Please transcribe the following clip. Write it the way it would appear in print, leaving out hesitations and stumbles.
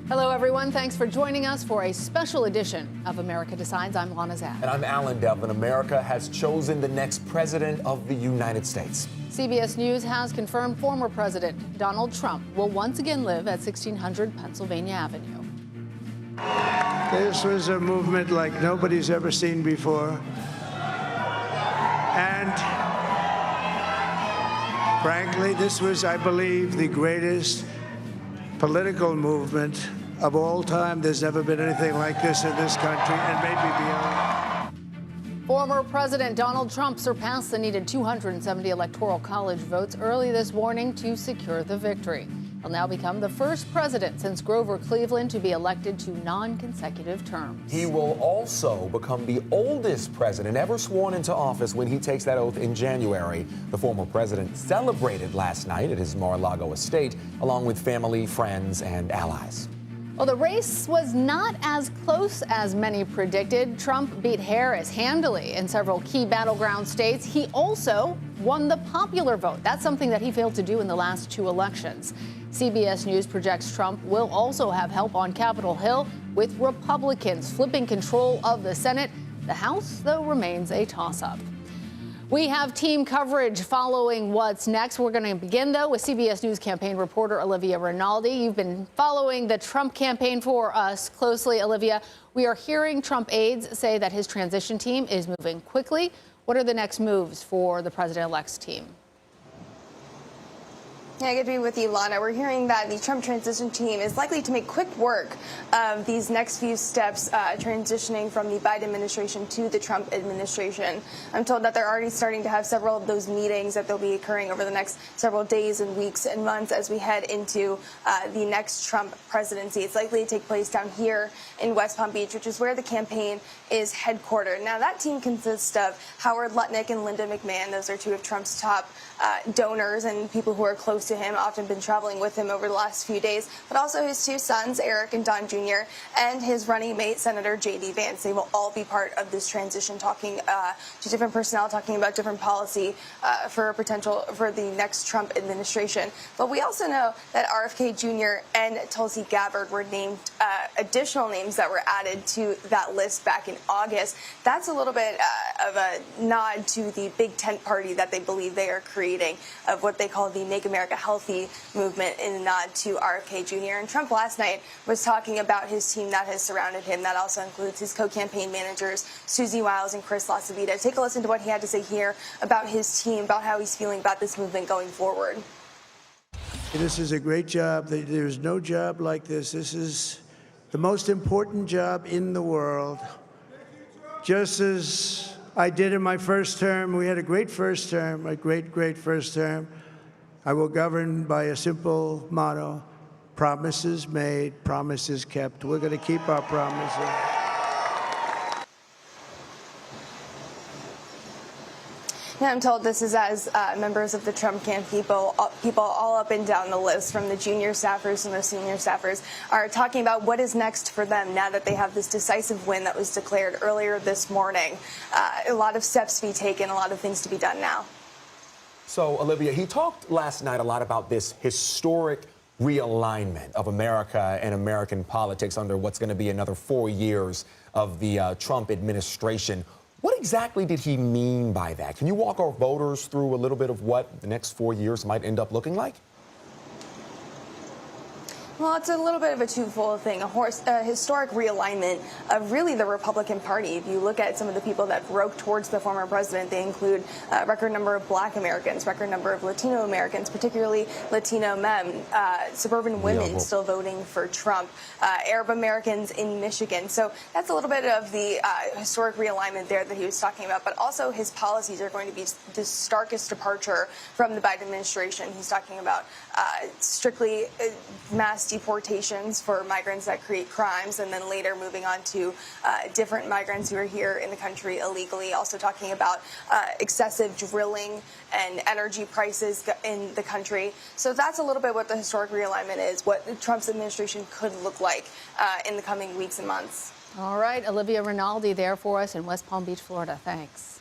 Hello, everyone. Thanks for joining us for a special edition of America Decides. I'm Lana Zapp. And I'm Alan Devlin. America has chosen the next president of the United States. CBS News has confirmed former President Donald Trump will once again live at 1600 Pennsylvania Avenue. This was a movement like nobody's ever seen before. And frankly, this was, I believe, the greatest political movement of all time. There's never been anything like this in this country, and maybe beyond. Former President Donald Trump surpassed the needed 270 Electoral College votes early this morning to secure the victory. He'll now become the first president since Grover Cleveland to be elected to non-consecutive terms. He will also become the oldest president ever sworn into office when he takes that oath in January. The former president celebrated last night at his Mar-a-Lago estate, along with family, friends, and allies. Well, the race was not as close as many predicted. Trump beat Harris handily in several key battleground states. He also won the popular vote. That's something that he failed to do in the last two elections. CBS News projects Trump will also have help on Capitol Hill, with Republicans flipping control of the Senate. The House, though, remains a toss-up. We have team coverage following what's next. We're going to begin, though, with CBS News campaign reporter Olivia Rinaldi. You've been following the Trump campaign for us closely, Olivia. We are hearing Trump aides say that his transition team is moving quickly. What are the next moves for the president-elect's team? Yeah, good to be with you, Lana. We're hearing that the Trump transition team is likely to make quick work of these next few steps transitioning from the Biden administration to the Trump administration. I'm told that they're already starting to have several of those meetings that they'll be occurring over the next several days and weeks and months as we head into the next Trump presidency. It's likely to take place down here in West Palm Beach, which is where the campaign is headquartered. Now, that team consists of Howard Lutnick and Linda McMahon. Those are two of Trump's top donors and people who are close to him, often been traveling with him over the last few days, but also his two sons, Eric and Don Jr., and his running mate, Senator J.D. Vance. They will all be part of this transition, talking to different personnel, talking about different policy for the next Trump administration. But we also know that RFK Jr. and Tulsi Gabbard were named additional names that were added to that list back in August. That's a little bit of a nod to the big tent party that they believe they are creating of what they call the Make America Healthy movement, in a nod to RFK Jr. And Trump last night was talking about his team that has surrounded him. That also includes his co-campaign managers, Susie Wiles and Chris LaCivita. Take a listen to what he had to say here about his team, about how he's feeling about this movement going forward. This is a great job. There's no job like this. This is the most important job in the world. Just as I did in my first term, we had a great first term, a great first term. I will govern by a simple motto: promises made, promises kept. We're going to keep our promises. Yeah, I'm told this is as members of the Trump camp, people all up and down the list, from the junior staffers and the senior staffers, are talking about what is next for them now that they have this decisive win that was declared earlier this morning. A lot of steps to be taken, a lot of things to be done now. So, Olivia, he talked last night a lot about this historic realignment of America and American politics under what's going to be another 4 years of the Trump administration. What exactly did he mean by that? Can you walk our voters through a little bit of what the next 4 years might end up looking like? Well, it's a little bit of a twofold thing, a historic realignment of really the Republican Party. If you look at some of the people that broke towards the former president, they include a record number of Black Americans, record number of Latino Americans, particularly Latino men, suburban women still voting for Trump, Arab Americans in Michigan. So that's a little bit of the historic realignment there that he was talking about. But also his policies are going to be the starkest departure from the Biden administration. He's talking about strictly mass deportations for migrants that create crimes, and then later moving on to different migrants who are here in the country illegally. Also talking about excessive drilling and energy prices in the country. So that's a little bit what the historic realignment is, what Trump's administration could look like in the coming weeks and months. All right, Olivia Rinaldi there for us in West Palm Beach, Florida. Thanks.